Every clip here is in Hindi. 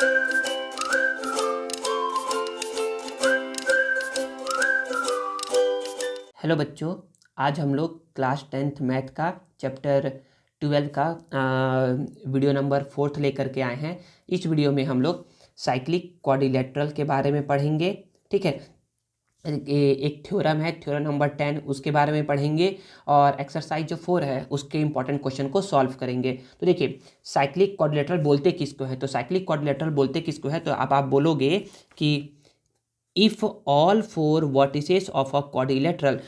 हेलो बच्चों, आज हम लोग क्लास 10th मैथ का चैप्टर 12 का वीडियो नंबर 4 लेकर के आए हैं। इस वीडियो में हम लोग साइक्लिक क्वाड्रिलेटरल के बारे में पढ़ेंगे। ठीक है, एक थ्योरम है, थ्योरम नंबर 10, उसके बारे में पढ़ेंगे और एक्सरसाइज जो 4 है उसके इंपॉर्टेंट क्वेश्चन को सॉल्व करेंगे। तो देखिए, साइक्लिक क्वाड्रिलेटरल बोलते किसको है? तो साइक्लिक क्वाड्रिलेटरल बोलते किसको है? तो अब आप बोलोगे कि if all 4 vertices of a quadrilateral,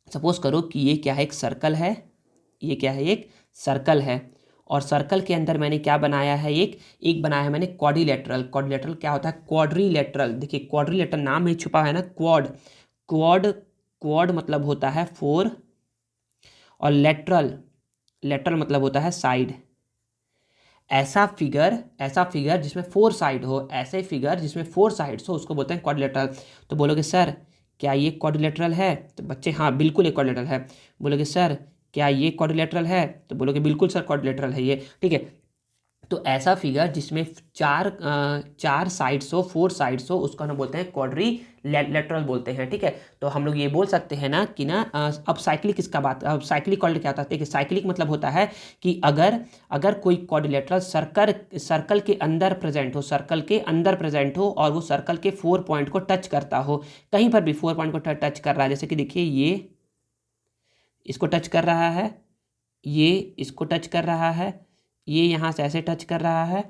suppose करो कि ये क्या है, एक सर्कल है। ये क्या है? एक सर्कल है और सर्कल के अंदर मैंने क्या बनाया है? एक बनाया है मैंने क्वाड्रिलेटरल। क्वाड्रिलेटरल क्या होता है? क्वाड्रिलेटरल। देखिए, क्वाड्रिलेटरल नाम ही छुपा है ना, क्वाड। क्वाड क्वाड मतलब होता है 4 और लेटरल, लेटरल मतलब होता है साइड। ऐसा फिगर जिसमें 4 साइड हो, ऐसे फिगर जिसमें 4 साइड्स हो उसको बोलते हैं क्वाड्रिलेटरल। तो बोलोगे सर क्या ये क्वाड्रिलेटरल है? तो बच्चे हाँ बिल्कुल ये क्वाड्रिलेटरल है। बोलोगे सर क्या ये क्वाड्रिलेटरल है? तो बोलोगे बिल्कुल सर क्वाड्रिलेटरल है ये। ठीक है, तो ऐसा फिगर जिसमें चार साइड्स हो, 4 साइड्स हो, उसको हम बोलते हैं क्वाड्रिलेटरल बोलते हैं। ठीक है, तो हम लोग ये बोल सकते हैं ना कि अब साइक्लिक किसका बात, अब साइक्लिक क्वाड्रिलेटरल क्या होता है? देखिए, साइक्लिक मतलब होता है कि अगर कोई क्वाड्रिलेटरल सर्कल के अंदर प्रेजेंट हो, सर्कल के अंदर प्रेजेंट हो और वो सर्कल के 4 पॉइंट को टच करता हो, कहीं पर भी 4 पॉइंट को टच कर रहा है। जैसे कि देखिए, ये इसको टच कर रहा है, ये इसको टच कर रहा है, ये यहाँ से ऐसे टच कर रहा है,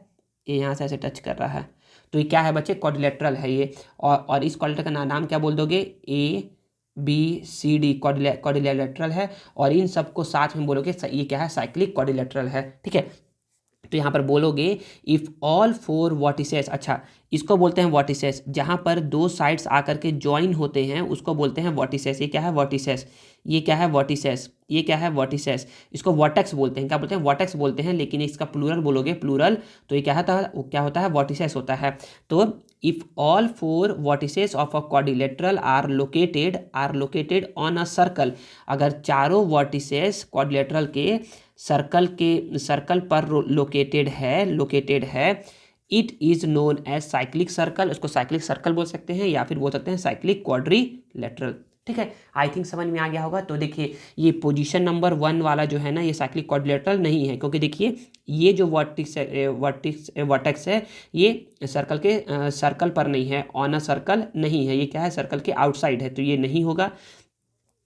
ये यहाँ से ऐसे टच कर रहा है। तो ये क्या है बच्चे? क्वाड्रिलेटरल है ये। और इस क्वाड्रिलेटरल का नाम क्या बोल दोगे? ABCD क्वाड्रिलेटरल है। और इन सबको साथ में बोलोगे ये क्या है? साइक्लिक क्वाड्रिलेटरल है। ठीक है, तो यहाँ पर बोलोगे इफ़ ऑल 4 वर्टिसेस, अच्छा इसको बोलते हैं वर्टिसेस, जहाँ पर 2 साइड्स आकर के ज्वाइन होते हैं उसको बोलते हैं वर्टिसेस। ये क्या है? वर्टिसेस। ये क्या है? वर्टिसेस। ये क्या है? वर्टिसेस। इसको वर्टेक्स बोलते हैं। क्या बोलते हैं? वर्टेक्स बोलते हैं, लेकिन इसका प्लूरल बोलोगे, प्लूरल, तो ये क्या होता है? वर्टिसेस होता है। तो if all 4 vertices of a quadrilateral are located on a circle, अगर चारों वर्टिसेस क्वाड्रिलेटरल के सर्कल पर लोकेटेड है, it is known as cyclic circle. उसको साइक्लिक सर्कल बोल सकते हैं या फिर बोल सकते हैं साइक्लिक क्वाड्रिलेटरल। ठीक है, आई थिंक समझ में आ गया होगा। तो देखिए, ये पोजीशन नंबर 1 वाला जो है ना, ये साइक्लिक क्वाड्रिलेटरल नहीं है, क्योंकि देखिए ये जो वर्टेक्स है ये सर्कल पर नहीं है, ऑन अ सर्कल नहीं है। ये क्या है? सर्कल के आउटसाइड है, तो ये नहीं होगा।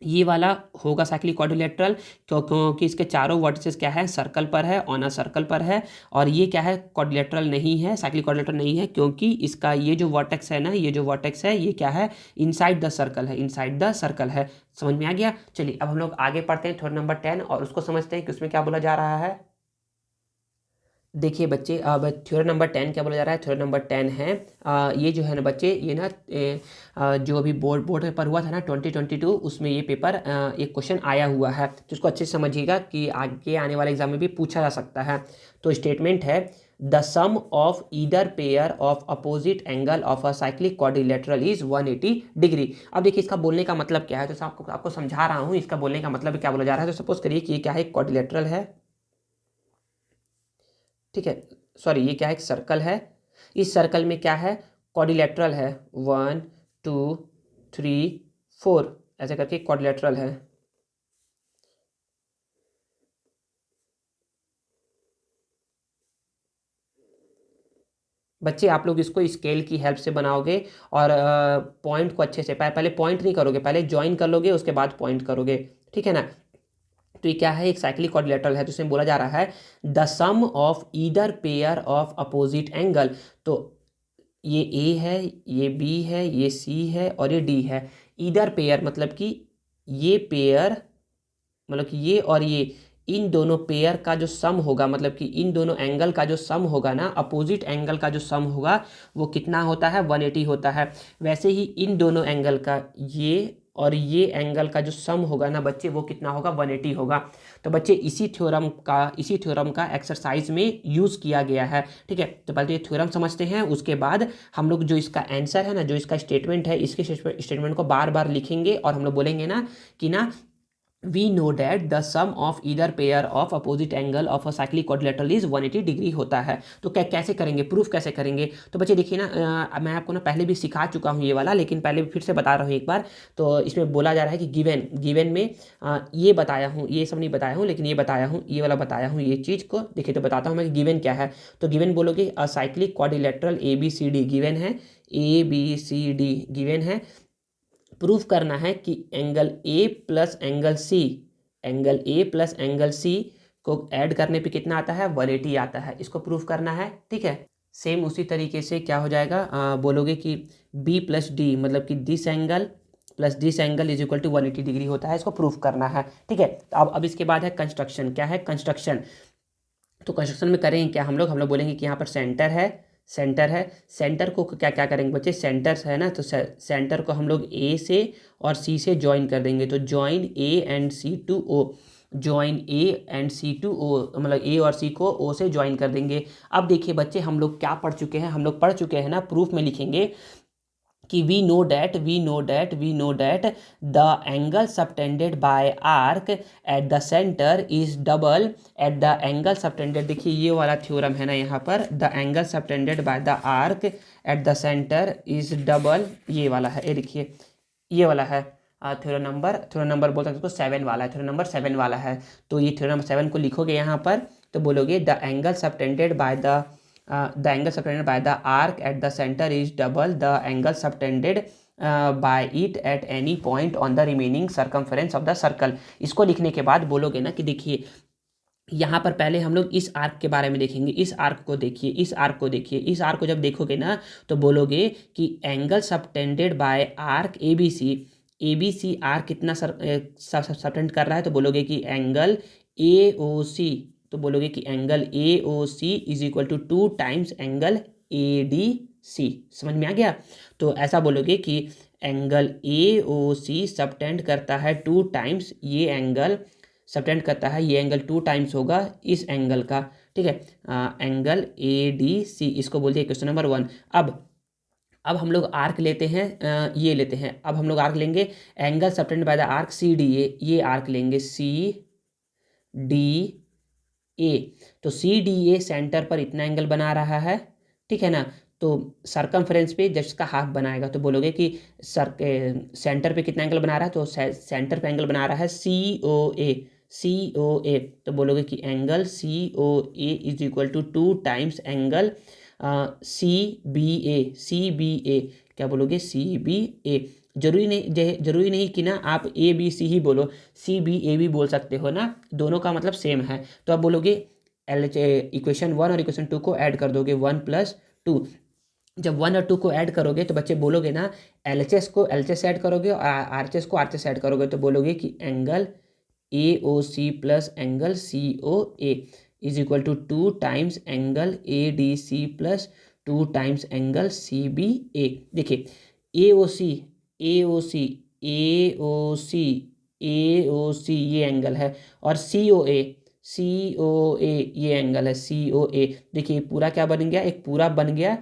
ये वाला होगा साइक्लिक क्वाड्रिलेटरल, क्योंकि इसके चारों वर्टिसेस क्या है? सर्कल पर है, ऑन अ सर्कल पर है। और ये क्या है? क्वाड्रिलेटरल नहीं है, साइक्लिक क्वाड्रिलेटरल नहीं है, क्योंकि इसका ये जो वर्टेक्स है ना, ये जो वर्टेक्स है ये क्या है? इनसाइड द सर्कल है, इनसाइड द सर्कल है। समझ में आ गया? चलिए अब हम लोग आगे पढ़ते हैं थ्योरम नंबर 10 और उसको समझते हैं कि उसमें क्या बोला जा रहा है। देखिए बच्चे, अब थ्योरम नंबर 10 क्या बोला जा रहा है? थ्योरम नंबर 10 है ये जो है ना बच्चे, ये ना जो अभी बोर्ड पेपर हुआ था ना 2022, उसमें ये पेपर एक क्वेश्चन आया हुआ है, तो उसको अच्छे से समझिएगा कि आगे आने वाले एग्जाम में भी पूछा जा सकता है। तो स्टेटमेंट है, the sum of either pair of opposite angle of a cyclic quadrilateral is 180 degree. अब देखिए, इसका बोलने का मतलब क्या है, तो आपको समझा रहा हूँ इसका बोलने का मतलब क्या बोला जा रहा है। तो सपोज करिए कि ये क्या है? क्वाड्रिलेटरल है। ठीक है, सॉरी, ये क्या है? एक सर्कल है। इस सर्कल में क्या है? क्वाड्रिलेटरल है, 1 2 3 4 ऐसे करके क्वाड्रिलेटरल है। बच्चे आप लोग इसको स्केल की हेल्प से बनाओगे और पॉइंट को अच्छे से पहले पॉइंट नहीं करोगे, पहले ज्वाइन कर लोगे उसके बाद पॉइंट करोगे। ठीक है ना? तो ये क्या है? एक साइक्लिक क्वाड्रिलेटरल है, तो इसमें बोला जा रहा है the sum of either pair of opposite angle. तो ये A है, ये B है, ये C है और ये D है। ईदर पेयर मतलब कि ये पेयर, मतलब कि ये और ये, इन दोनों पेयर का जो सम होगा, मतलब कि इन दोनों एंगल का जो सम होगा ना, अपोजिट एंगल का जो सम होगा वो कितना होता है? 180 होता है। वैसे ही इन दोनों एंगल का, ये और ये एंगल का जो सम होगा ना बच्चे, वो कितना होगा? 180 होगा। तो बच्चे इसी थ्योरम का एक्सरसाइज में यूज़ किया गया है। ठीक है, तो पहले ये थ्योरम समझते हैं, उसके बाद हम लोग जो इसका आंसर है ना, जो इसका स्टेटमेंट है, इसके स्टेटमेंट को बार बार लिखेंगे और हम लोग बोलेंगे ना कि ना we know that the sum of either pair of opposite angle of a cyclic quadrilateral is 180 degree होता है। तो कैसे करेंगे, प्रूफ कैसे करेंगे? तो बच्चे देखिए ना, मैं आपको ना पहले भी सिखा चुका हूँ ये वाला, लेकिन पहले फिर से बता रहा हूँ एक बार। तो इसमें बोला जा रहा है कि गिवन में ये बताया हूँ, ये सब नहीं बताया हूँ, लेकिन ये बताया हूँ, ये वाला बताया हूँ, ये चीज़ को देखिए। तो बताता हूँ मैं गिवन क्या है। तो गिवन बोलोगे a cyclic quadrilateral ABCD given है, ABCD गिवन है। प्रूफ करना है कि angle A plus angle C को ऐड करने पे कितना आता है, 180 आता है। इसको प्रूफ करना है, ठीक है। सेम उसी तरीके से क्या हो जाएगा, बोलोगे कि बी प्लस डी मतलब कि this angle is equal to 180 degree होता है। इसको प्रूफ करना है, ठीक है। तो अब इसके बाद है कंस्ट्रक्शन। क्या है कंस्ट्रक्शन? तो कंस्ट्रक्शन में करेंगे क्या हम लोग बोलेंगे कि यहाँ पर सेंटर को क्या क्या करेंगे बच्चे, सेंटर है ना, तो सेंटर को हम लोग ए से और सी से ज्वाइन कर देंगे। तो join A and C to O, join A and C to O, मतलब ए और सी को ओ से ज्वाइन कर देंगे। अब देखिए बच्चे, हम लोग क्या पढ़ चुके हैं, हम लोग पढ़ चुके हैं ना, प्रूफ में लिखेंगे कि we know that the angle subtended by arc at the center is double at the angle subtended। देखिए ये वाला थ्योरम है ना यहाँ पर, the angle subtended by the arc at the center is double, ये वाला है, ये देखिए ये वाला है। थ्योरम नंबर बोल सकते हो 7 वाला है, थ्योरम नंबर 7 वाला है। तो ये थ्योरम नंबर 7 को लिखोगे यहाँ पर, तो बोलोगे the angle subtended bye the angle subtended by the arc at the center is double the angle subtended by it at any point on the remaining circumference of the circle। इसको लिखने के बाद बोलोगे ना कि देखिए यहाँ पर पहले हम लोग इस आर्क के बारे में देखेंगे। इस आर्क को देखिए, इस आर्क को देखिए, इस आर्क को जब देखोगे ना तो बोलोगे कि angle subtended bye arc ABC arc कितना सबटेंड कर रहा है, तो बोलोगे कि एंगल AOC, तो बोलोगे कि angle AOC is equal to 2 times angle ADC। समझ में आ गया? तो ऐसा बोलोगे कि एंगल AOC सबटेंड करता है 2 टाइम्स, ये एंगल सबटेंड करता है, ये एंगल 2 टाइम्स होगा इस एंगल का, ठीक है। एंगल ADC, इसको बोलते हैं क्वेश्चन नंबर 1। अब हम लोग आर्क लेते हैं, ये लेते हैं। अब हम लोग आर्क लेंगे angle subtend by the arc CDA, ये आर्क लेंगे CDA। तो CDA सेंटर पर इतना एंगल बना रहा है, ठीक है ना। तो सरकमफ्रेंस पे जिसका हाफ बनाएगा, तो बोलोगे कि सेंटर पे कितना एंगल बना रहा है, तो सेंटर पे एंगल बना रहा है COA। तो बोलोगे कि angle COA is equal to 2 times angle CBA। क्या बोलोगे? CBA। जरूरी नहीं कि ना आप ABC ही बोलो, CBA भी बोल सकते हो ना, दोनों का मतलब सेम है। तो आप बोलोगे इक्वेशन 1 और इक्वेशन 2 को ऐड कर दोगे, 1 + 2। जब 1 और 2 को ऐड करोगे तो बच्चे बोलोगे ना, LHS को LHS ऐड करोगे और RHS को RHS ऐड करोगे, तो बोलोगे कि angle AOC plus angle COA is equal to 2 times angle ADC plus 2 times angle CBA। देखिए AOC ये एंगल है, और COA ये एंगल है COA। देखिए पूरा क्या बन गया, एक पूरा बन गया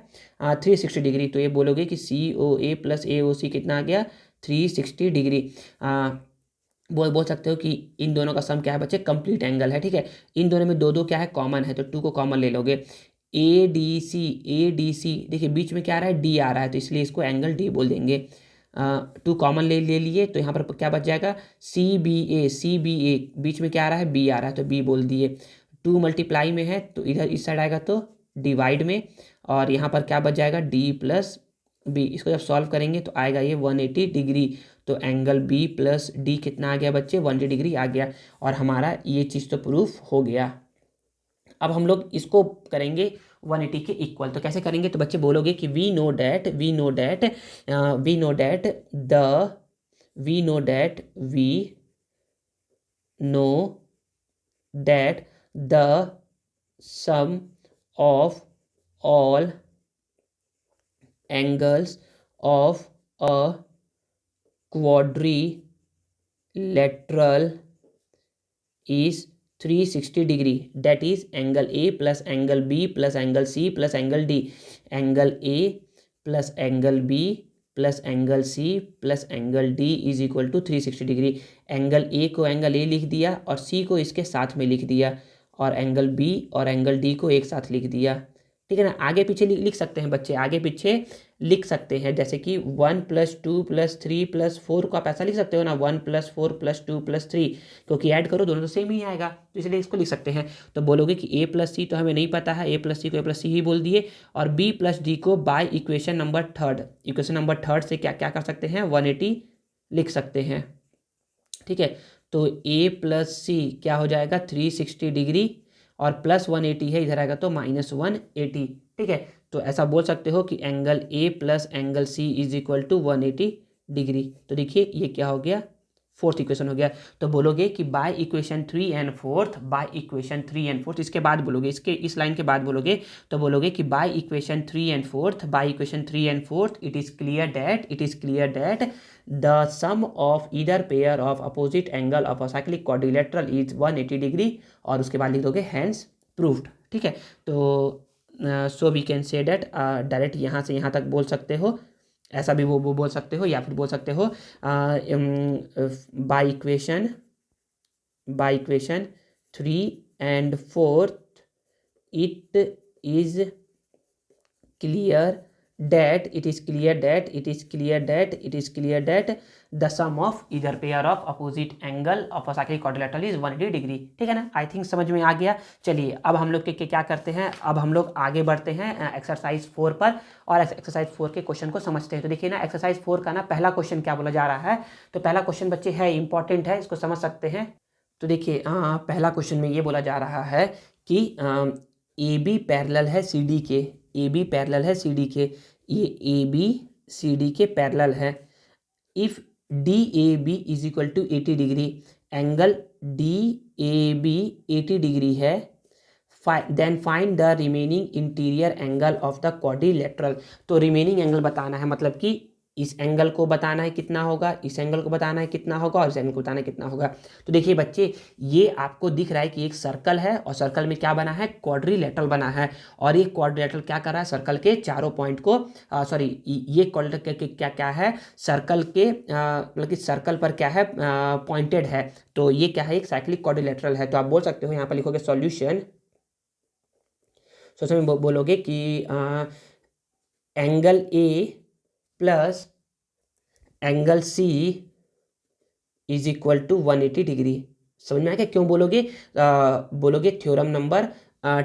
360 डिग्री। तो ये बोलोगे कि COA प्लस AOC कितना आ गया, 360 डिग्री। बोल सकते हो कि इन दोनों का सम क्या है बच्चे, कंप्लीट एंगल है, ठीक है। इन दोनों में दो क्या है, कॉमन है, तो 2 को कॉमन ले लोगे। ADC देखिए बीच में क्या आ रहा है, D आ रहा है, तो इसलिए इसको एंगल D बोल देंगे। 2 कॉमन ले लिए, तो यहाँ पर क्या बच जाएगा, CBA बीच में क्या आ रहा है, B आ रहा है, तो B बोल दिए। 2 मल्टीप्लाई में है तो इधर इस साइड आएगा तो डिवाइड में, और यहाँ पर क्या बच जाएगा, D + B। इसको जब सॉल्व करेंगे तो आएगा ये 180 डिग्री। तो एंगल B + D कितना आ गया बच्चे, 180 डिग्री आ गया, और हमारा ये चीज़ तो प्रूफ हो गया। अब हम लोग इसको करेंगे 180 के इक्वल। तो कैसे करेंगे, तो बच्चे बोलोगे कि we know that we know that the sum of all angles of a quadrilateral is 360 degree, that is angle A plus angle B plus angle C plus angle D। Angle A plus angle B plus angle C plus angle D is equal to 360 degree. Angle A को एंगल ए लिख दिया और सी को इसके साथ में लिख दिया, और एंगल बी और एंगल डी को एक साथ लिख दिया। ठीक है ना, आगे पीछे लिख सकते हैं बच्चे, आगे पीछे लिख सकते हैं, जैसे कि 1 + 2 + 3 + 4 को आप ऐसा लिख सकते हो ना, 1 + 4 + 2 + 3, क्योंकि ऐड करो दोनों तो सेम ही आएगा, तो इसलिए इसको लिख सकते हैं। तो बोलोगे कि a + c तो हमें नहीं पता है, a + c को a + c ही बोल दिए, और b + d को बाय इक्वेशन नंबर थर्ड से क्या क्या कर सकते हैं, 180 लिख सकते हैं। ठीक है, तो a + c क्या हो जाएगा 360 डिग्री, और प्लस 180 है इधर आएगा तो -180। ठीक है, तो ऐसा बोल सकते हो कि angle A plus angle C is equal to 180 degree. तो देखिए ये क्या हो गया, फोर्थ इक्वेशन हो गया। तो बोलोगे कि बाय इक्वेशन 3 एंड फोर्थ, इसके बाद बोलोगे, इसके इस लाइन के बाद बोलोगे, तो बोलोगे कि by equation 3 and fourth it is clear that the sum of either pair of opposite angle of a cyclic quadrilateral is 180 degree, और उसके बाद लिख दोगे हैंस प्रूव्ड। ठीक है, तो so we can say that direct यहाँ से यहाँ तक बोल सकते हो, ऐसा भी वो बोल सकते हो, या फिर बोल सकते हो bye equation 3 and 4 it is clear that the sum of either pair of opposite angle of a cyclic quadrilateral is 180 degree. ठीक है ना, आई थिंक समझ में आ गया। चलिए अब हम लोग के क्या करते हैं, अब हम लोग आगे बढ़ते हैं एक्सरसाइज 4 पर, और एक्सरसाइज 4 के क्वेश्चन को समझते हैं। तो देखिए ना, एक्सरसाइज 4 का ना पहला क्वेश्चन क्या बोला जा रहा है, तो पहला क्वेश्चन बच्चे है इंपॉर्टेंट है, इसको समझ सकते हैं। तो देखिए पहला क्वेश्चन में ये बोला जा रहा है कि ए बी पैरेलल है सी डी के, ए बी पैरेलल है सी डी के, ये ए बी सी डी के पैरेलल है। If D A B is equal to 80 degree, angle D A B 80 degree है, then find the remaining interior angle of the quadrilateral. तो रिमेनिंग एंगल बताना है, मतलब कि इस एंगल को बताना है कितना होगा, इस एंगल को बताना है कितना होगा, और इस एंगल को बताना है कितना होगा। तो देखिए बच्चे, ये आपको दिख रहा है कि एक सर्कल है, और सर्कल में क्या बना है, क्वाड्रिलेटरल बना है, और ये क्वाड्रिलेटरल क्या कर रहा है, सर्कल के चारों पॉइंट को ये क्वाड्रिलेटरल क्या क्या है, सर्कल के मतलब कि सर्कल पर क्या है, पॉइंटेड है। तो ये क्या है, एक साइक्लिक क्वाड्रिलेटरल है। तो आप बोल सकते हो, यहाँ पर लिखोगे सॉल्यूशन, में बोलोगे कि angle A plus angle C is equal to 180 degree. समझ में आ गया, क्यों बोलोगे, बोलोगे थ्योरम नंबर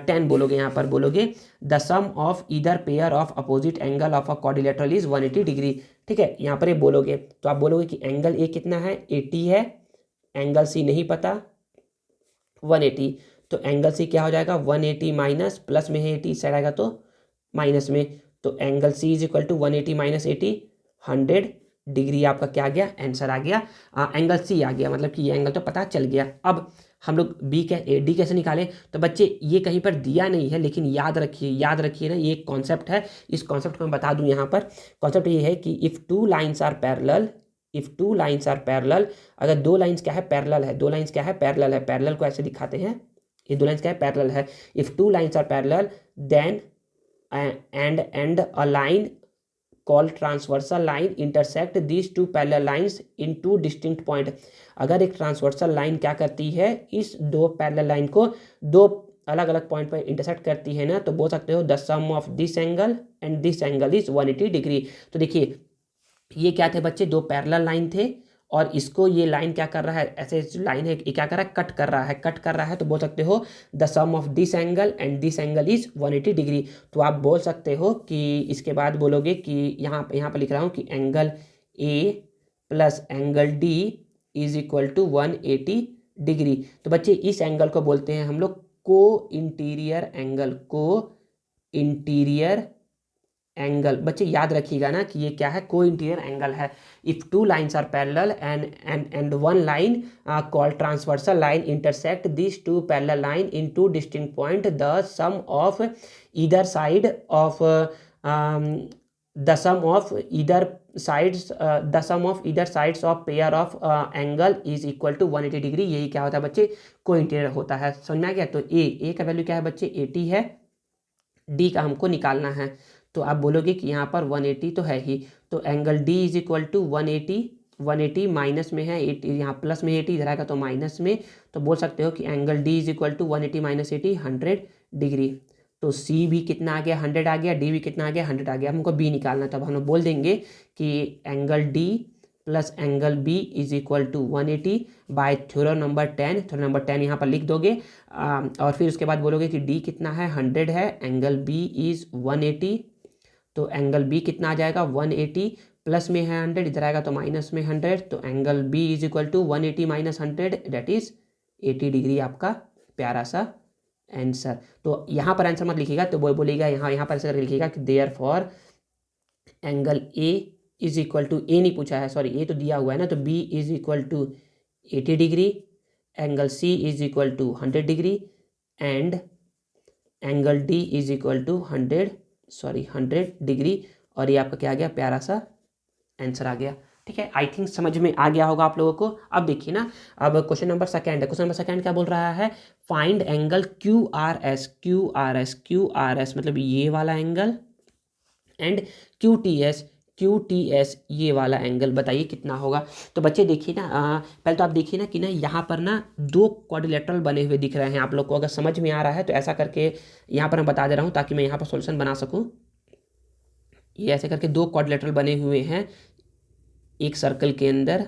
10 बोलोगे, यहाँ पर बोलोगे the sum of either pair of opposite angle of a quadrilateral is 180 degree. ठीक है, यहाँ पर ये बोलोगे, तो आप बोलोगे कि एंगल ए कितना है, 80 है, एंगल सी नहीं पता 180, तो एंगल सी क्या हो जाएगा, 180 माइनस प्लस में है 80, साइड आएगा तो माइनस में, तो angle C is equal to 180 minus 80, 100 degree आपका क्या आ गया, आंसर आ गया, एंगल सी आ गया, मतलब कि ये एंगल तो पता चल गया। अब हम लोग डी कैसे निकालें, तो बच्चे ये कहीं पर दिया नहीं है, लेकिन याद रखिए ना, ये एक कॉन्सेप्ट है, इस कॉन्सेप्ट को मैं बता दूं यहाँ पर। कॉन्सेप्ट ये है कि if two lines are parallel, अगर दो लाइन्स क्या है, पैरेलल है, पैरेलल को ऐसे दिखाते हैं, ये दो लाइन्स क्या है, पैरेलल है। If two lines are parallel then and a line called transversal line intersect these two parallel lines in two distinct point। अगर एक ट्रांसवर्सल लाइन क्या करती है, इस दो पैरेलल लाइन को दो अलग अलग पॉइंट पर इंटरसेक्ट करती है ना, तो बोल सकते हो the sum of this angle and this angle is 180 degree. तो देखिए ये क्या थे बच्चे, दो पैरेलल लाइन थे, और इसको ये लाइन क्या कर रहा है, ऐसे लाइन है, ये क्या कर रहा है, कट कर रहा है, तो बोल सकते हो the sum of this angle and this angle is 180 degree. तो आप बोल सकते हो कि इसके बाद बोलोगे कि यहाँ पर लिख रहा हूँ कि angle A plus angle D is equal to 180 degree. तो बच्चे इस एंगल को बोलते हैं हम लोग को इंटीरियर एंगल। बच्चे याद रखिएगा ना कि ये क्या है, को इंटीरियर एंगल है। If two lines are parallel and one line called transversal line intersect this two parallel line in two distinct point, the sum of either sides of pair of angle is equal to 180 degree. यही क्या होता है बच्चे, को इंटीरियर होता है। समझ में आ गया। तो ए का वैल्यू क्या है बच्चे, 80 है, डी का हमको निकालना है। तो आप बोलोगे कि यहाँ पर 180 तो है ही, तो angle D is equal to 180 minus में है 80, यहाँ प्लस में 80 इधर आएगा तो माइनस में, तो बोल सकते हो कि angle D is equal to 180 minus 80 100 degree. तो सी भी कितना आ गया 100 आ गया, डी भी कितना आ गया 100 आ गया, हमको बी निकालना है। तब हम लोग बोल देंगे कि angle D plus angle B is equal to 180 by theorem number 10। Theorem number 10 यहाँ पर लिख दोगे और फिर उसके बाद बोलोगे कि डी कितना है 100 है, एंगल बी इज 180, तो एंगल बी कितना आ जाएगा 180, प्लस में है 100 इधर आएगा तो माइनस में 100, तो angle B is equal to 180 minus 100 that is 80 degree, आपका प्यारा सा आंसर। तो यहाँ पर आंसर मत लिखिएगा, तो वो बोलेगा यहाँ पर ऐसे लिखिएगा कि therefore angle A is equal to, A नहीं पूछा है सॉरी, ए तो दिया हुआ है ना, तो B is equal to 80 degree, angle C is equal to 100 degree and angle D is equal to 100 degree. और ये आपका क्या आ गया, प्यारा सा आंसर आ गया। ठीक है, आई थिंक समझ में आ गया होगा आप लोगों को। अब देखिए ना, अब क्वेश्चन नंबर सेकंड है। क्वेश्चन नंबर सेकंड क्या बोल रहा है, find angle Q R S मतलब ये वाला angle and Q T S ये वाला एंगल, बताइए कितना होगा। तो बच्चे देखिए ना, पहले तो आप देखिए ना कि ना यहाँ पर ना दो क्वाड्रिलेटरल बने हुए दिख रहे हैं आप लोग को। अगर समझ में आ रहा है तो ऐसा करके यहाँ पर मैं बता दे रहा हूँ ताकि मैं यहाँ पर सॉल्यूशन बना सकूँ। ये ऐसे करके दो क्वाड्रिलेटरल बने हुए हैं एक सर्कल के अंदर।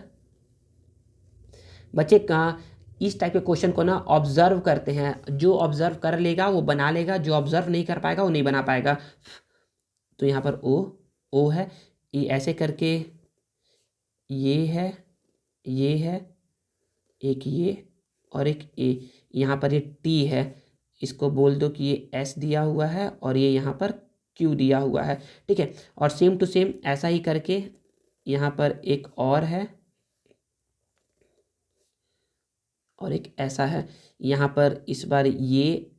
बच्चे इस टाइप के क्वेश्चन को ना ऑब्जर्व करते हैं, जो ऑब्जर्व कर लेगा वो बना लेगा, जो ऑब्जर्व नहीं कर पाएगा वो नहीं बना पाएगा। तो यहाँ पर ओ है, ये ऐसे करके ये है एक ये और एक ए, यहाँ पर ये टी है, इसको बोल दो कि ये एस दिया हुआ है और ये यहाँ पर क्यू दिया हुआ है। ठीक है, और सेम टू सेम ऐसा ही करके यहाँ पर एक और है और एक ऐसा है, यहाँ पर इस बार ये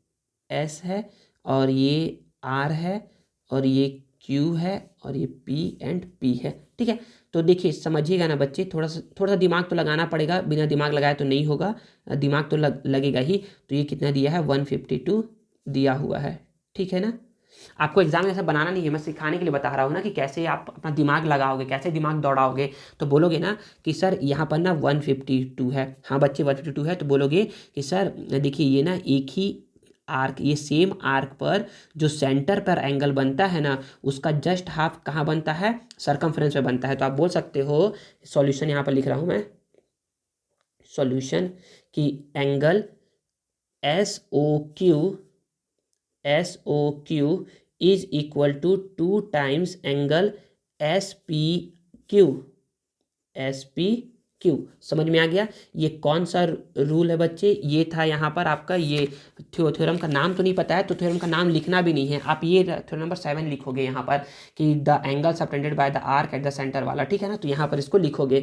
एस है और ये आर है और ये क्यू है और ये पी एंड पी है। ठीक है, तो देखिए समझिएगा ना बच्चे, थोड़ा सा दिमाग तो लगाना पड़ेगा, बिना दिमाग लगाए तो नहीं होगा, दिमाग तो लगेगा ही। तो ये कितना दिया है 152 दिया हुआ है। ठीक है ना, आपको एग्जाम में ऐसा बनाना नहीं है, मैं सिखाने के लिए बता रहा हूँ ना कि कैसे आप अपना दिमाग लगाओगे, कैसे दिमाग दौड़ाओगे। तो बोलोगे ना कि सर यहाँ पर ना 152 है, हाँ बच्चे 152 है, तो बोलोगे कि सर देखिए ये ना एक ही आर्क, ये सेम आर्क पर जो सेंटर पर एंगल बनता है ना उसका जस्ट हाफ कहाँ बनता है, सरकमफ्रेंस पे बनता है। तो आप बोल सकते हो, सॉल्यूशन यहाँ पर लिख रहा हूँ मैं, सॉल्यूशन कि angle S O Q is equal to 2 times angle S P Q. समझ में आ गया, ये कौन सा रूल है बच्चे, ये था यहाँ पर आपका, ये थ्योरम का नाम तो नहीं पता है तो थ्योरम का नाम लिखना भी नहीं है, आप ये थ्योरम नंबर 7 लिखोगे यहाँ पर कि the angle subtended by the arc at the centre वाला। ठीक है ना, तो यहाँ पर इसको लिखोगे।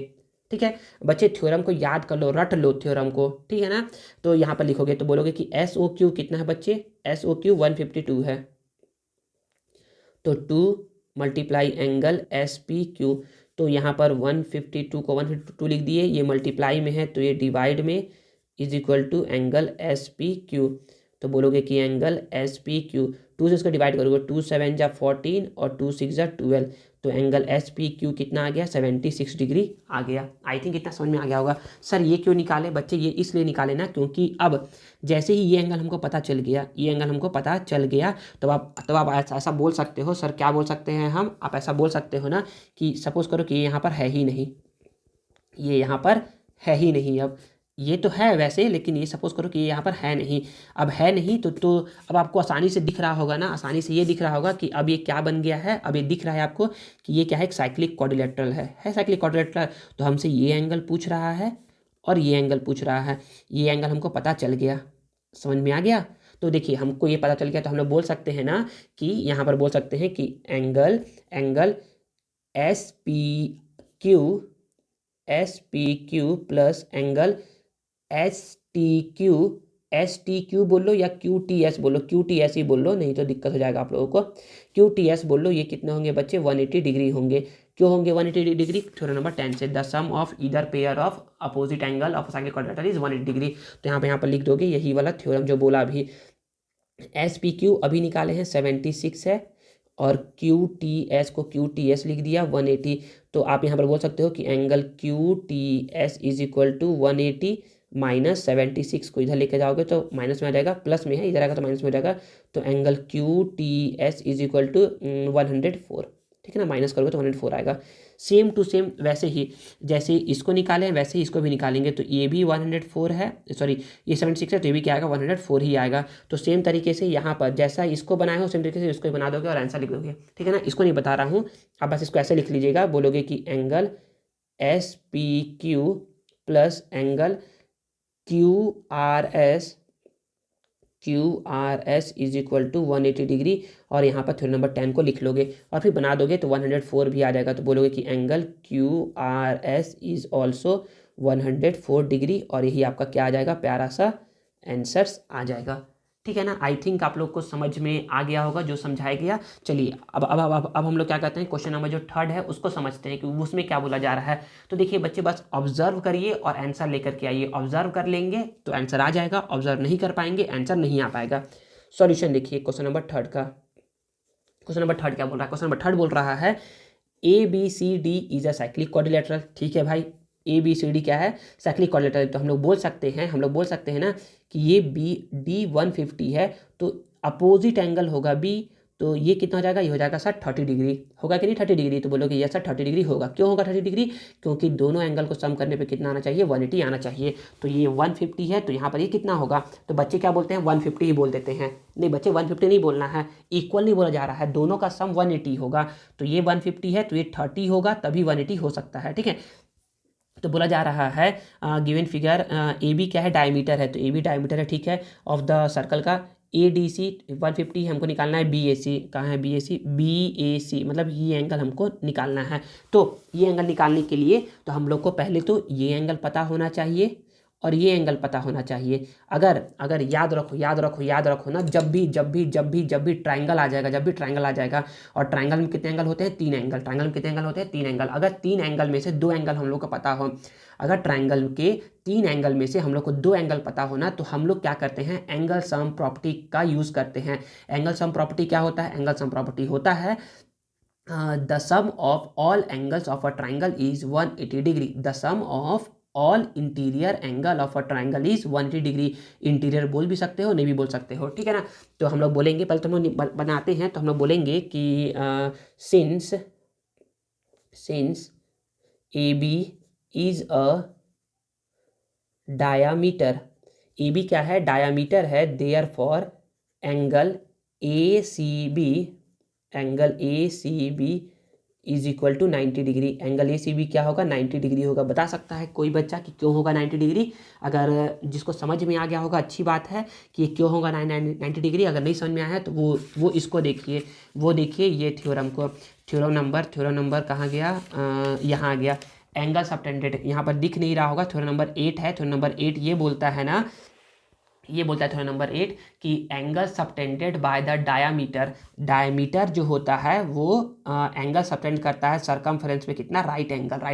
ठीक है बच्चे, थ्योरम को याद कर लो, रट लो थ्योरम को। ठीक है ना, तो यहाँ पर लिखोगे तो बोलोगे कि एस ओ क्यू कितना है बच्चे, एस ओ क्यू 152 है, तो 2 multiply angle S P Q. तो यहाँ पर 152 को 152 लिख दिए, ये मल्टीप्लाई में है तो ये डिवाइड में is equal to angle S P Q. तो बोलोगे कि एंगल एस पी क्यू 2 से इसको डिवाइड करोगे, 2 7 जा 14 और 2 6 जा 12, तो एंगल एस पी क्यू कितना आ गया 76 डिग्री आ गया। आई थिंक इतना समझ में आ गया होगा। सर ये क्यों निकाले बच्चे, ये इसलिए निकाले ना क्योंकि अब जैसे ही ये एंगल हमको पता चल गया, ये एंगल हमको पता चल गया, तो आप ऐसा बोल सकते हो, सर क्या बोल सकते हैं हम, आप ऐसा बोल सकते हो ना कि सपोज करो कि ये यहाँ पर है ही नहीं, ये यहाँ पर है ही नहीं, अब ये तो है वैसे लेकिन ये सपोज करो कि ये यहाँ पर है नहीं, अब है नहीं तो अब आपको आसानी से दिख रहा होगा ना, आसानी से ये दिख रहा होगा कि अब ये क्या बन गया है, अब ये दिख रहा है आपको कि ये क्या है, एक साइक्लिक क्वाड्रिलेटरल है साइक्लिक क्वाड्रिलेटरल। तो हमसे ये एंगल पूछ रहा है और ये एंगल पूछ रहा है, ये एंगल हमको पता चल गया, समझ में आ गया। तो देखिए हमको ये पता चल गया तो हम लोग बोल सकते हैं ना कि यहाँ पर बोल सकते हैं कि angle S P Q plus angle S T Q बोल लो या क्यू टी एस बोलो, क्यू टी एस ही बोल लो, नहीं तो दिक्कत हो जाएगा आप लोगों को। क्यू टी एस बोल लो, ये कितने होंगे बच्चे 180 डिग्री होंगे। क्यों होंगे 180 डिग्री, थ्योरम नंबर 10 से the sum of either pair of opposite angle of cyclic quadrilateral is 180 degree. तो यहाँ पर लिख दोगे यही वाला थ्योरम जो बोला अभी। एस पी क्यू अभी निकाले हैं 76 है और क्यू टी एस को क्यू टी एस लिख दिया 180। तो आप यहाँ पर बोल सकते हो कि angle Q T S is equal to 180 minus 76 को इधर लेके जाओगे तो माइनस में आ जाएगा, प्लस में है इधर आएगा तो माइनस में हो जाएगा। तो angle Q T S is equal to 104, ठीक है ना, माइनस करोगे तो 104 आएगा। सेम टू सेम वैसे ही जैसे इसको निकाले हैं वैसे ही इसको भी निकालेंगे। तो ये भी 104 है, सॉरी ये 76 है, तो ये भी क्या आएगा 104 ही आएगा। तो सेम तरीके से यहाँ पर जैसा इसको बनाए हो सेम तरीके से इसको ही बना दोगे और आंसर लिख दोगे, ठीक है ना। इसको नहीं बता रहा हूँ, आप बस इसको ऐसे लिख लीजिएगा, बोलोगे कि angle S P Q plus angle Q R S is equal to 180 degree, और यहाँ पर थ्योरम नंबर 10 को लिख लोगे और फिर बना दोगे तो 104 भी आ जाएगा। तो बोलोगे कि angle Q R S is also 104 degree, और यही आपका क्या आ जाएगा, प्यारा सा आंसर्स आ जाएगा, ठीक है ना। आई थिंक आप लोग को समझ में आ गया होगा जो समझाया गया। चलिए अब हम लोग क्या करते हैं, क्वेश्चन नंबर जो 3 है उसको समझते हैं कि उसमें क्या बोला जा रहा है। तो देखिए बच्चे बस ऑब्जर्व करिए और आंसर लेकर के आइए। ऑब्जर्व कर लेंगे तो आंसर आ जाएगा, ऑब्जर्व नहीं कर पाएंगे आंसर नहीं आ पाएगा। सॉल्यूशन देखिए क्वेश्चन नंबर 3 का। क्वेश्चन नंबर 3 क्या बोल रहा है, क्वेश्चन नंबर 3 बोल रहा है A B C D is a cyclic quadrilateral. ठीक है भाई, ए बी सी डी क्या है, साइक्लिक क्वाड्रिलेटरल। तो हम लोग बोल सकते हैं ना कि ये बी डी 150 है, तो अपोजिट एंगल होगा बी, तो ये कितना हो जाएगा, ये हो जाएगा सर 30 डिग्री, होगा कि नहीं 30 डिग्री। तो बोलोगे यस सर 30 डिग्री होगा। क्यों होगा 30 डिग्री, क्योंकि दोनों एंगल को सम करने पे कितना आना चाहिए, 180 आना चाहिए। तो ये 150 है, तो यहाँ पर ये कितना होगा, तो बच्चे क्या बोलते हैं 150 ही बोल देते हैं। नहीं बच्चे 150 नहीं बोलना है, इक्वल नहीं बोला जा रहा है, दोनों का सम 180 होगा। तो ये 150 है तो ये 30 होगा, तभी 180 हो सकता है, ठीक है। तो बोला जा रहा है गिवन फिगर ए बी क्या है, डायमीटर है, तो ए बी डायमीटर है, ठीक है, ऑफ द सर्कल का। ए डी सी 150 हमको निकालना है, बी ए सी कहाँ है, बी ए सी मतलब ये एंगल हमको निकालना है। तो ये एंगल निकालने के लिए तो हम लोग को पहले तो ये एंगल पता होना चाहिए और ये एंगल पता होना चाहिए। अगर याद रखो ना, जब भी ट्राइंगल आ जाएगा, और ट्राइंगल में कितने एंगल होते हैं, 3 एंगल। ट्राइंगल में कितने एंगल होते हैं, 3 एंगल। अगर 3 एंगल में से 2 एंगल हम लोग को पता हो, अगर ट्राइंगल के 3 एंगल में से हम लोग को 2 एंगल पता होना, तो हम लोग क्या करते हैं, एंगल सम प्रॉपर्टी का यूज़ करते हैं। एंगल सम प्रॉपर्टी क्या होता है, एंगल सम प्रॉपर्टी होता है the sum of all angles of a triangle is 180 degree. The sum of all interior angle of a triangle is 180 degree. Interior बोल भी सकते हो, नहीं भी बोल सकते हो, ठीक है ना। तो हम लोग बोलेंगे, पहले तो हम लोग बनाते हैं, तो हम लोग बोलेंगे कि since A B is a diameter, A B क्या है, डायामीटर है, therefore angle A C B is equal to 90 degree. Angle A C B क्या होगा, 90 डिग्री होगा। बता सकता है कोई बच्चा कि क्यों होगा 90 डिग्री। अगर जिसको समझ में आ गया होगा अच्छी बात है कि क्यों होगा 90 डिग्री। अगर नहीं समझ में आया है तो वो इसको देखिए ये थ्योरम नंबर कहाँ गया, यहाँ आ गया। एंगल सबटेंडेड यहाँ पर दिख नहीं रहा होगा, थ्योरम नंबर 8 है। थ्योरम नंबर 8 ये बोलता है ना, ये बोलता है थ्योरम नंबर 8 कि angle subtended by the diameter जो होता है वो एंगल सबटेंड करता है सरकमफ्रेंस में कितना, राइट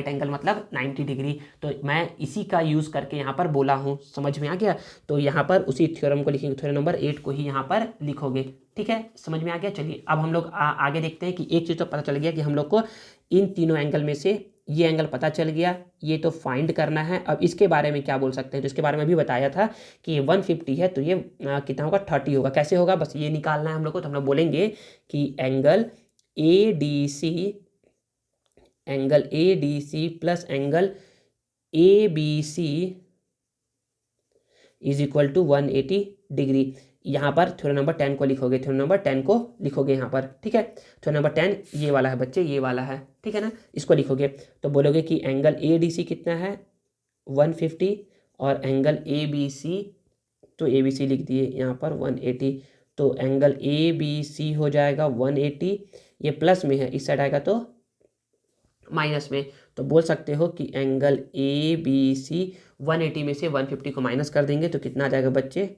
एंगल मतलब 90 डिग्री। तो मैं इसी का यूज़ करके यहाँ पर बोला हूँ, समझ में आ गया। तो यहाँ पर उसी थ्योरम को लिखेंगे, थ्योरम नंबर 8 को ही यहाँ पर लिखोगे, ठीक है, समझ में आ गया। चलिए अब हम लोग आगे देखते हैं कि एक चीज़ तो पता चल गया कि हम लोग को इन तीनों एंगल में से ये एंगल पता चल गया, ये तो फाइंड करना है। अब इसके बारे में क्या बोल सकते हैं, तो इसके बारे में भी बताया था कि ये 150 है, तो ये कितना होगा, 30 होगा। कैसे होगा, बस ये निकालना है हम लोग को। तो हम लोग बोलेंगे कि angle A D C plus angle A B C is equal to 180 degree. यहाँ पर थ्योरम नंबर 10 को लिखोगे, यहाँ पर, ठीक है। थ्योरम नंबर 10 ये वाला है बच्चे, ये वाला है, ठीक है ना, इसको लिखोगे। तो बोलोगे कि एंगल ए डी सी कितना है 150, और एंगल ए बी सी, तो ए बी सी लिख दिए यहाँ पर 180। तो एंगल ए बी सी हो जाएगा 180, ये प्लस में है, इस साइड आएगा तो माइनस में। तो बोल सकते हो कि एंगल ए बी सी 180 में से 150 को माइनस कर देंगे तो कितना आ जाएगा बच्चे,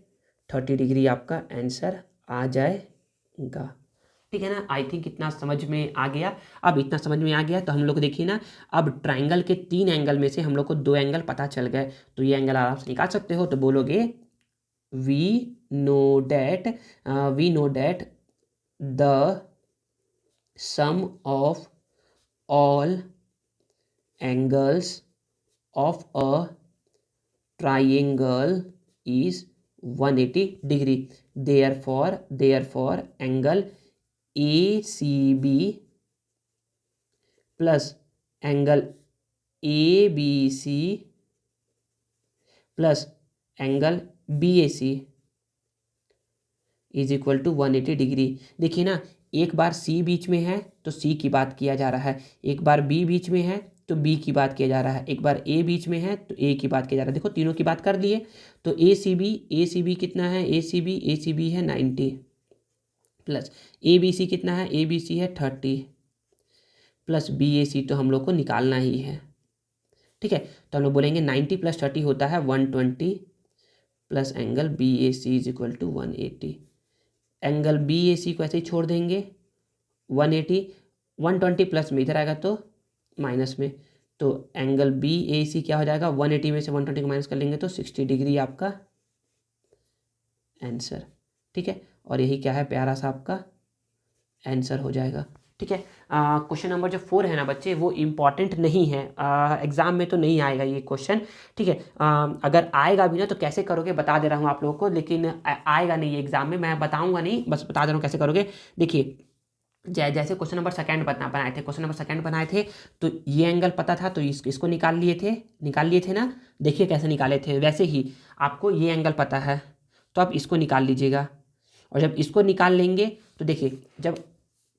30 डिग्री आपका आंसर आ जाएगा, ठीक है ना। आई थिंक इतना समझ में आ गया। अब इतना समझ में आ गया तो हम लोग देखिए ना, अब ट्राइंगल के 3 एंगल में से हम लोग को 2 एंगल पता चल गए, तो ये एंगल आराम से निकाल सकते हो। तो बोलोगे we know that the sum of all angles of a triangle is 180 degree. Therefore angle A C B plus angle A B C plus angle B A C is equal to 180 degree. देखिए ना, एक बार सी बीच में है तो सी की बात किया जा रहा है, एक बार बी बीच में है तो बी की बात किया जा रहा है, एक बार ए बीच में है तो ए की बात किया जा रहा है। देखो तीनों की बात कर दिए। तो ए सी बी कितना है, ए सी बी है 90 प्लस ए बी सी कितना है, ए बी सी है 30 प्लस बी ए सी तो हम लोग को निकालना ही है। ठीक है, तो हम लोग बोलेंगे 90 प्लस 30 होता है 120 plus angle B A C is equal to 180। Angle B A C को ऐसे ही छोड़ देंगे 180, 120 प्लस में इधर आएगा तो माइनस में, तो एंगल बी ए सी क्या हो जाएगा, 180 में से 120 को माइनस कर लेंगे तो 60 डिग्री आपका आंसर। ठीक है, और यही क्या है, प्यारा सा आपका आंसर हो जाएगा। ठीक है, क्वेश्चन नंबर जो 4 है ना बच्चे, वो इम्पॉर्टेंट नहीं है, एग्जाम में तो नहीं आएगा ये क्वेश्चन। ठीक है, अगर आएगा भी ना तो कैसे करोगे बता दे रहा हूँ आप लोगों को, लेकिन आएगा नहीं ये एग्जाम में, मैं बताऊंगा नहीं, बस बता दे रहा हूँ कैसे करोगे। देखिए जैसे क्वेश्चन नंबर सेकंड बनाए थे, क्वेश्चन नंबर सेकंड बनाए थे तो ये एंगल पता था तो इसको निकाल लिए थे ना। देखिए कैसे निकाले थे, वैसे ही आपको ये एंगल पता है तो आप इसको निकाल लीजिएगा। और जब इसको निकाल लेंगे तो देखिए, जब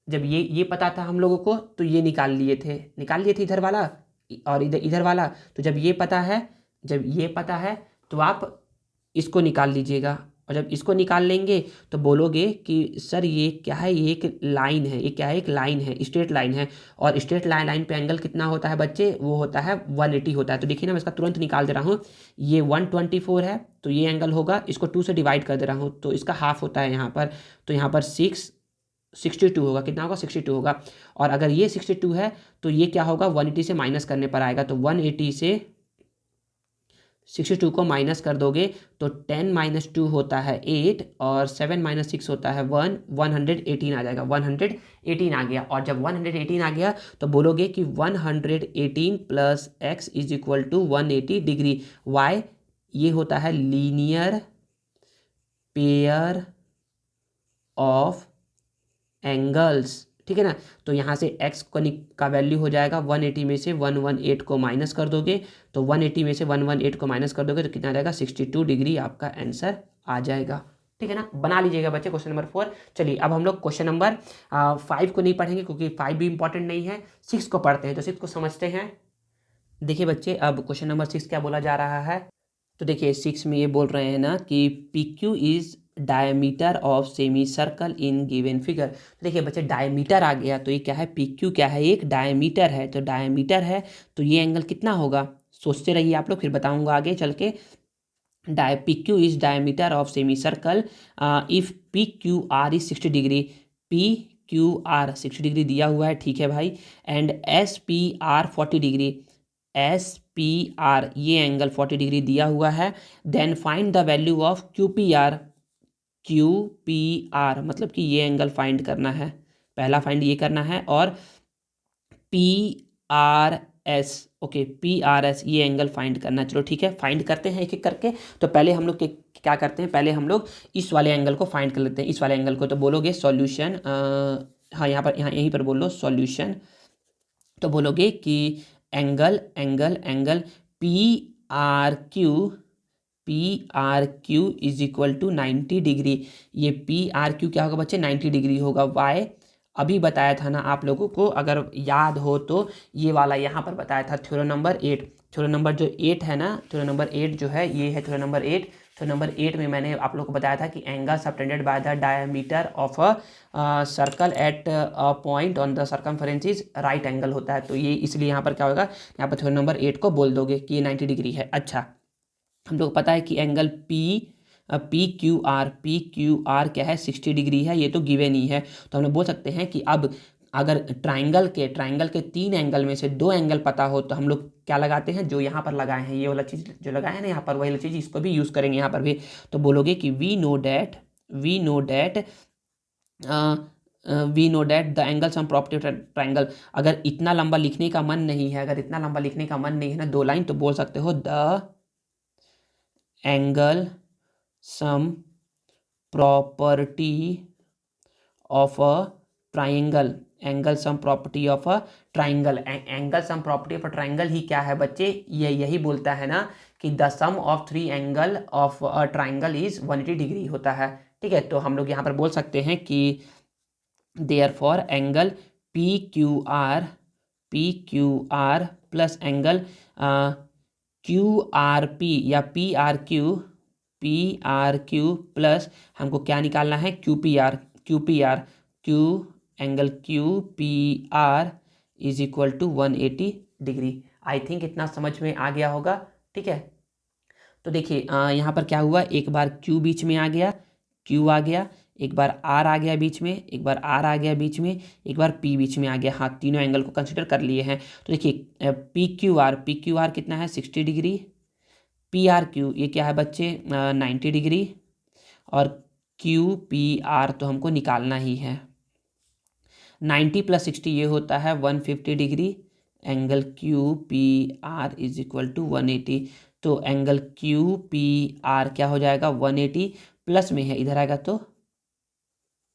जब ये पता था हम लोगों को तो ये निकाल लिए थे इधर वाला और इधर वाला। तो जब ये पता है तो आप इसको निकाल लीजिएगा। और जब इसको निकाल लेंगे तो बोलोगे कि सर ये क्या है, ये एक लाइन है, ये क्या है, एक लाइन है, स्ट्रेट लाइन है। और स्ट्रेट लाइन पे एंगल कितना होता है बच्चे, वो होता है 180 होता है। तो देखिए ना, मैं इसका तुरंत निकाल दे रहा हूँ। ये 124 है तो ये एंगल होगा, इसको 2 से डिवाइड कर दे रहा हूँ तो इसका हाफ होता है यहाँ पर। तो यहाँ पर 62 होगा, कितना होगा, 62 होगा। और अगर ये 62 है तो ये क्या होगा, 180 से माइनस करने पर आएगा। तो 180 से 62 को माइनस कर दोगे तो 10 - 2 होता है 8 और 7 - 6 होता है 1, 118 आ जाएगा, 118 आ गया। और जब 118 आ गया तो बोलोगे कि 118 plus X is equal to 180 degree. Y, ये होता है लीनियर पेयर ऑफ एंगल्स। ठीक है ना, तो यहाँ से x का वैल्यू हो जाएगा 180 में से 118 को माइनस कर दोगे तो 180 में से 118 को माइनस कर दोगे तो कितना आ जाएगा, 62 डिग्री आपका आंसर आ जाएगा। ठीक है ना, बना लीजिएगा बच्चे क्वेश्चन नंबर 4। चलिए अब हम लोग क्वेश्चन नंबर 5 को नहीं पढ़ेंगे क्योंकि 5 भी इंपॉर्टेंट नहीं है, 6 को पढ़ते हैं। तो 6 को समझते हैं। देखिए बच्चे, अब क्वेश्चन नंबर 6 क्या बोला जा रहा है, तो देखिए 6 में ये बोल रहे हैं ना कि PQ is diameter of semi circle in given figure. तो देखिए बच्चे, डायमीटर आ गया तो ये क्या है, PQ क्या है, एक डायमीटर है। तो डायमीटर है तो ये एंगल कितना होगा, सोचते रहिए आप लोग, फिर बताऊंगा आगे चल के। PQ is diameter of semi circle if PQR is 60 degree. PQR 60 degree दिया हुआ है, ठीक है भाई। And SPR 40 degree. SPR ये एंगल 40 डिग्री दिया हुआ है। Then find the value of QPR। QPR मतलब कि ये एंगल फाइंड करना है, पहला फाइंड ये करना है। और PRS, ओके, PRS ये एंगल फाइंड करना है। चलो ठीक है, फाइंड करते हैं एक एक करके। तो पहले हम लोग क्या करते हैं, पहले हम लोग इस वाले एंगल को फाइंड कर लेते हैं, इस वाले एंगल को। तो बोलोगे सॉल्यूशन, हाँ यहाँ पर, यहीं पर बोल लो सॉल्यूशन। तो बोलोगे कि angle angle angle PRQ is equal to 90 degree. ये PRQ क्या होगा बच्चे, 90 डिग्री होगा। वाई अभी बताया था ना आप लोगों को, अगर याद हो तो ये वाला यहाँ पर बताया था, थ्योरम नंबर 8। थ्योरम नंबर जो 8 है ना, थ्योरम नंबर 8 जो है ये है थ्योरम नंबर 8। तो नंबर 8 में मैंने आप लोग को बताया था कि angle subtended by the diameter of a circle at a point on the circumference is right angle होता है। तो ये इसलिए यहाँ पर क्या होगा, यहाँ पर थ्योरम नंबर 8 को बोल दोगे कि ये 90 डिग्री है। अच्छा, हम लोग पता है कि एंगल PQR क्या है, 60 डिग्री है, ये तो गिवन ही है। तो हम लोग बोल सकते हैं कि अब अगर ट्राइंगल के 3 एंगल में से 2 एंगल पता हो तो हम लोग क्या लगाते हैं, जो यहाँ पर लगाए हैं, ये वाला चीज़ जो लगाए हैं ना यहाँ पर, वही वाला चीज़ इसको भी यूज़ करेंगे यहाँ पर भी। तो बोलोगे कि we know that we know that the angle sum property of triangle. अगर इतना लंबा लिखने का मन नहीं है, अगर इतना लंबा लिखने का मन नहीं है ना, 2 लाइन, तो बोल सकते हो the angle sum property of a triangle. Angle sum property of a triangle. Angle sum property of a triangle ही क्या है बच्चे, ये यही बोलता है ना कि the sum of 3 angle of a triangle is 180 degree होता है। ठीक है, तो हम लोग यहाँ पर बोल सकते हैं कि therefore angle P Q R plus angle QRP या पी आर क्यू प्लस हमको क्या निकालना है, Q angle QPR is equal to 180 degree. I think इतना समझ में आ गया होगा। ठीक है, तो देखिए यहाँ पर क्या हुआ, एक बार Q बीच में आ गया, Q आ गया, एक बार R आ गया बीच में, एक बार R आ गया बीच में, एक बार P बीच में आ गया। हाँ, तीनों एंगल को कंसिडर कर लिए हैं। तो देखिए PQR कितना है, 60 डिग्री। PRQ ये क्या है बच्चे, 90 डिग्री। और QPR तो हमको निकालना ही है। 90 प्लस 60 ये होता है 150 degree. Angle QPR is equal to 180। तो एंगल QPR क्या हो जाएगा, 180 प्लस में है, इधर आएगा तो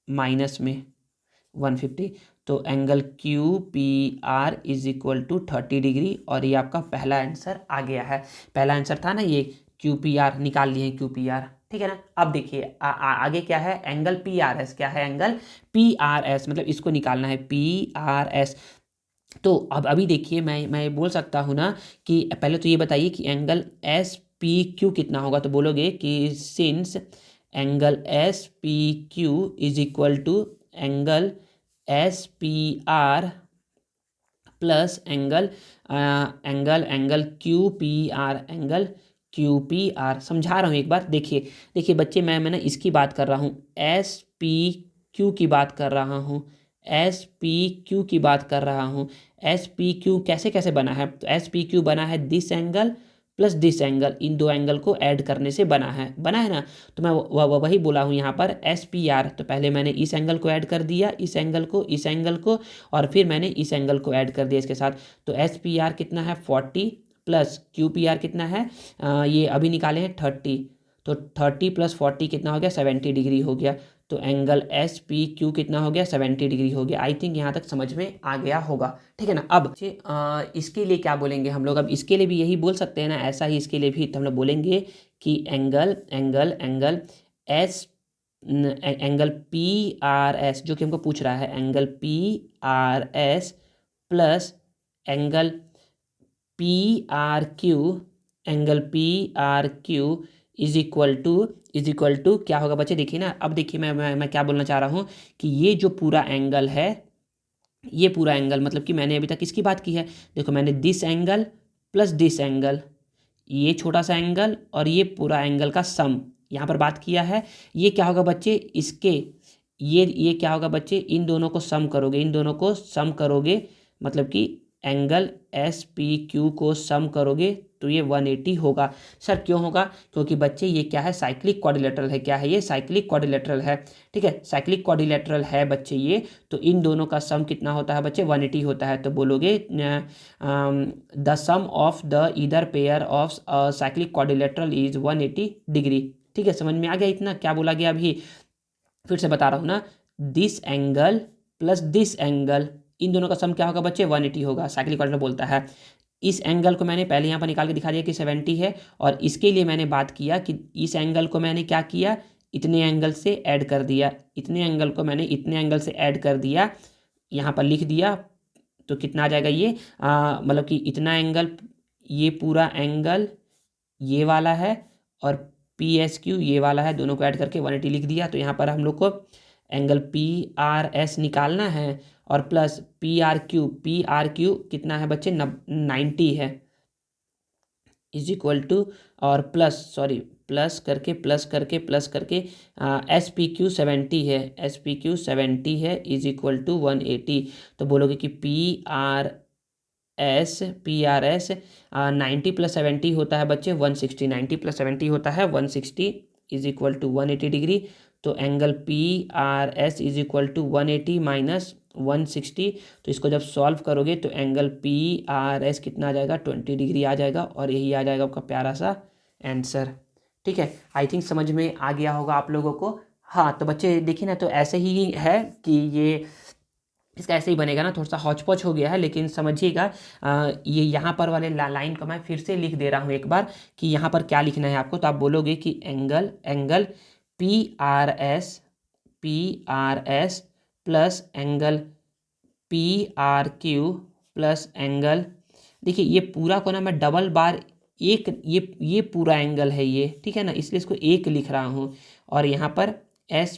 माइनस में 150। तो angle QPR is equal to 30 degree. और ये आपका पहला आंसर आ गया है। पहला आंसर था ना ये, QPR निकाल लिए हैं, QPR। ठीक है ना। अब देखिए आगे क्या है, एंगल PRS। क्या है, एंगल PRS, मतलब इसको निकालना है, PRS। तो अब अभी देखिए मैं बोल सकता हूँ ना कि पहले तो ये बताइए कि एंगल SPQ कितना होगा। तो बोलोगे कि since angle SPQ is equal to angle SPR plus angle QPR, angle QPR समझा रहा हूँ एक बार। देखिए बच्चे, मैं ना इसकी बात कर रहा हूँ, SPQ की बात कर रहा हूँ, SPQ की बात कर रहा हूँ। SPQ कैसे कैसे बना है, तो SPQ बना है this angle plus this angle, इन दो एंगल को ऐड करने से बना है ना। तो मैं वही बोला हूँ यहाँ पर SPR। तो पहले मैंने इस एंगल को ऐड कर दिया, इस एंगल को, और फिर मैंने इस एंगल को ऐड कर दिया इसके साथ। तो SPR कितना है, 40 प्लस QPR कितना है, ये अभी निकाले हैं 30। तो 30 प्लस 40 कितना हो गया, 70 डिग्री हो गया। तो एंगल SPQ कितना हो गया, 70 डिग्री हो गया। आई थिंक यहाँ तक समझ में आ गया होगा। ठीक है ना। अब इसके लिए क्या बोलेंगे हम लोग, अब इसके लिए भी यही बोल सकते हैं ना, ऐसा ही इसके लिए भी तो हम लोग बोलेंगे कि एंगल PRS जो कि हमको पूछ रहा है, angle PRS plus angle PRQ is equal to क्या होगा बच्चे, देखिए ना। अब देखिए मैं क्या बोलना चाह रहा हूँ कि ये जो पूरा एंगल है, ये पूरा एंगल मतलब कि मैंने अभी तक किसकी बात की है, देखो मैंने this angle plus this angle, ये छोटा सा एंगल और ये पूरा एंगल का सम यहाँ पर बात किया है। ये क्या होगा बच्चे, इसके ये क्या होगा बच्चे, इन दोनों को सम करोगे, मतलब कि एंगल SPQ को सम करोगे तो ये 180 होगा। सर क्यों होगा, क्योंकि बच्चे ये क्या है, साइक्लिक क्वाड्रिलेटरल है। क्या है ये, साइक्लिक क्वाड्रिलेटरल है। ठीक है, साइक्लिक क्वाड्रिलेटरल है बच्चे ये। तो इन दोनों का सम कितना होता है बच्चे, 180 होता है। तो बोलोगे the sum of the either pair of cyclic quadrilateral is 180 degree. ठीक है, समझ में आ गया इतना क्या बोला गया अभी। फिर से बता रहा हूँ ना, this angle plus this angle, इन दोनों का सम क्या होगा बच्चे, 180 होगा। साइक्लिक क्वाड्रिलेटरल बोलता है। इस एंगल को मैंने पहले यहाँ पर निकाल के दिखा दिया कि 70 है, और इसके लिए मैंने बात किया कि इस एंगल को मैंने क्या किया, इतने एंगल से ऐड कर दिया, इतने एंगल को मैंने इतने एंगल से ऐड कर दिया, यहाँ पर लिख दिया। तो कितना आ जाएगा ये, मतलब कि इतना एंगल, ये पूरा एंगल ये वाला है, और PSQ ये वाला है, दोनों को ऐड करके 180 लिख दिया। तो यहाँ पर हम लोग को एंगल PRS निकालना है, और प्लस PRQ कितना है बच्चे, 90 है, इज इक्वल टू, और प्लस करके SPQ 70 है, SPQ 70 है, इज इक्वल टू 180। तो बोलोगे कि PRS 90 प्लस 70 होता है बच्चे 160, 90 प्लस 70 होता है 160 इज इक्वल टू 180 डिग्री। तो angle P R S is equal to 180 minus 160। तो इसको जब सॉल्व करोगे तो एंगल पी आर एस कितना आ जाएगा, 20 डिग्री आ जाएगा, और यही आ जाएगा आपका प्यारा सा आंसर। ठीक है, आई थिंक समझ में आ गया होगा आप लोगों को। हाँ तो बच्चे देखिए ना, तो ऐसे ही है कि ये इसका ऐसे ही बनेगा ना, थोड़ा सा हौच पौच हो गया है, लेकिन समझिएगा ये यहाँ पर वाले लाइन को मैं फिर से लिख दे रहा हूँ एक बार कि यहाँ पर क्या लिखना है आपको। तो आप बोलोगे कि angle P R S plus angle P R Q plus angle, देखिए ये पूरा को ना मैं डबल बार एक, ये पूरा एंगल है ये, ठीक है ना, इसलिए इसको एक लिख रहा हूँ। और यहाँ पर S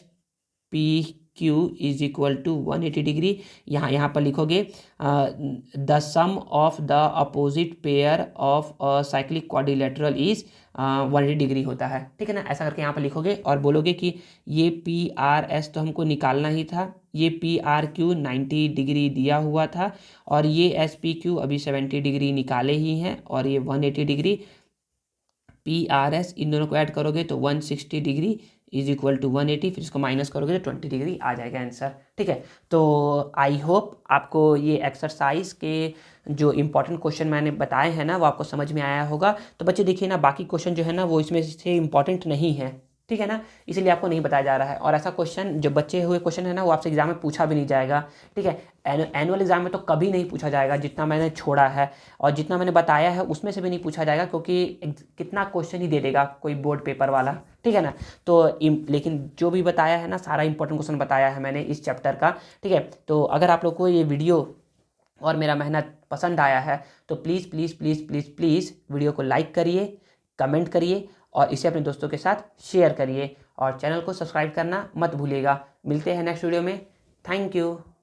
P Q is equal to 180 degree, यहाँ पर लिखोगे the sum of the opposite pair of cyclic quadrilateral is 180 degree होता है, ठीक है ना। ऐसा करके यहाँ पर लिखोगे और बोलोगे कि ये पी आर एस तो हमको निकालना ही था, ये पी आर क्यू 90 डिग्री दिया हुआ था, और ये एस पी क्यू अभी 70 डिग्री निकाले ही हैं, और ये 180 डिग्री पी आर एस, इन दोनों को ऐड करोगे तो 160 डिग्री इज इक्वल टू 180, फिर इसको माइनस करोगे तो 20 डिग्री आ जाएगा आंसर। ठीक है, तो आई होप आपको ये एक्सरसाइज के जो इंपॉर्टेंट क्वेश्चन मैंने बताए हैं ना वो आपको समझ में आया होगा। तो बच्चे देखिए ना, बाकी क्वेश्चन जो है ना वो इसमें से इंपॉर्टेंट नहीं है, ठीक है ना, इसीलिए आपको नहीं बताया जा रहा है। और ऐसा क्वेश्चन जो बचे हुए क्वेश्चन है ना वो आपसे एग्जाम में पूछा भी नहीं जाएगा, ठीक है। एनुअल एग्जाम में तो कभी नहीं पूछा जाएगा जितना मैंने छोड़ा है, और जितना मैंने बताया है उसमें से भी नहीं पूछा जाएगा, क्योंकि कितना क्वेश्चन ही दे देगा कोई बोर्ड पेपर वाला, ठीक है ना। तो लेकिन जो भी बताया है ना सारा इंपॉर्टेंट क्वेश्चन बताया है मैंने इस चैप्टर का, ठीक है। तो अगर आप लोग को ये वीडियो और मेरा मेहनत पसंद आया है तो please please please please please video को लाइक करिए, कमेंट करिए, और इसे अपने दोस्तों के साथ शेयर करिए, और चैनल को सब्सक्राइब करना मत भूलिएगा। मिलते हैं नेक्स्ट वीडियो में। Thank you.